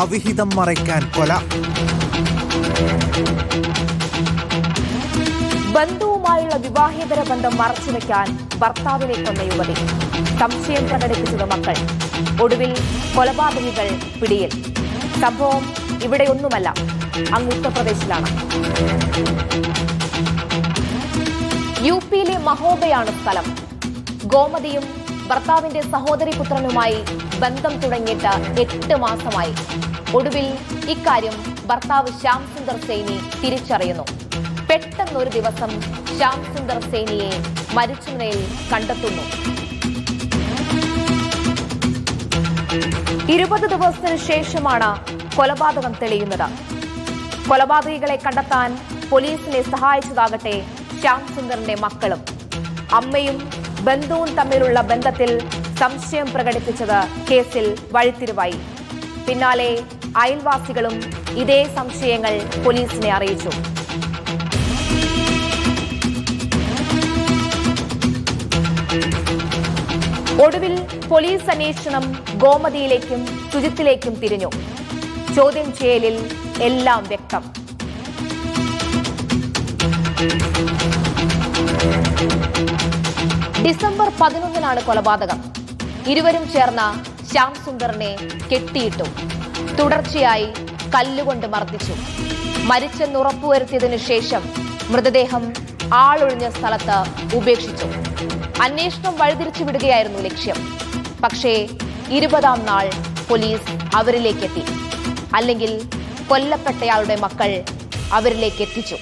അവിഹിതം മറയ്ക്കാൻ കൊല. ബന്ധുവുമായുള്ള വിവാഹേതര ബന്ധം മറച്ചുവെക്കാൻ ഭർത്താവിനെ കൊന്ന യുവതി. സംശയം പ്രകടിപ്പിച്ചത് മക്കൾ. ഒടുവിൽ കൊലപാതകികൾ പിടിയിൽ. സംഭവം ഇവിടെയൊന്നുമല്ല, അങ്ങ് ഉത്തർപ്രദേശിലാണ്. യുപിയിലെ മഹോബയാണ് സ്ഥലം. ഗോമതിയും ഭർത്താവിന്റെ സഹോദരി പുത്രനുമായി ബന്ധം തുടങ്ങിയിട്ട് 8 മാസമായി. ഒടുവിൽ ഇക്കാര്യം ഭർത്താവ് ശ്യാം സുന്ദർ സൈനി തിരിച്ചറിയുന്നു. പെട്ടെന്നൊരു ദിവസം ശ്യാം സുന്ദർ സൈനിയെ മരിച്ച നിലയിൽ കണ്ടെത്തുന്നു. 20 ദിവസത്തിനു ശേഷമാണ് കൊലപാതകം തെളിയുന്നത്. കൊലപാതകികളെ കണ്ടെത്താൻ പോലീസിനെ സഹായിച്ചതാകട്ടെ ശ്യാം സുന്ദറിന്റെ മക്കളും. അമ്മയും ബന്ധുവും തമ്മിലുള്ള ബന്ധത്തിൽ സംശയം പ്രകടിപ്പിച്ചത് കേസിൽ വഴിത്തിരിവായി. പിന്നാലെ അയൽവാസികളും ഇതേ സംശയങ്ങൾ പോലീസിനെ അറിയിച്ചു. ഒടുവിൽ പോലീസ് അന്വേഷണം ഗോമതിയിലേക്കും സുജിത്തിലേക്കും തിരിഞ്ഞു. ചോദ്യം ചെയ്യലിൽ എല്ലാം വ്യക്തം. ഡിസംബർ 11-നാണ് കൊലപാതകം. ഇരുവരും ചേർന്ന ശ്യാം സുന്ദറിനെ കെട്ടിയിട്ടു. തുടർച്ചയായി കല്ലുകൊണ്ട് മർദ്ദിച്ചു. മരിച്ചെന്നുറപ്പുവരുത്തിയതിനു ശേഷം മൃതദേഹം ആളൊഴിഞ്ഞ സ്ഥലത്ത് ഉപേക്ഷിച്ചു. അന്വേഷണം വഴിതിരിച്ചു വിടുകയായിരുന്നു ലക്ഷ്യം. പക്ഷേ 20-ാം നാൾ പോലീസ് അവരിലേക്കെത്തി. അല്ലെങ്കിൽ കൊല്ലപ്പെട്ടയാളുടെ മക്കൾ അവരിലേക്ക് എത്തിച്ചു.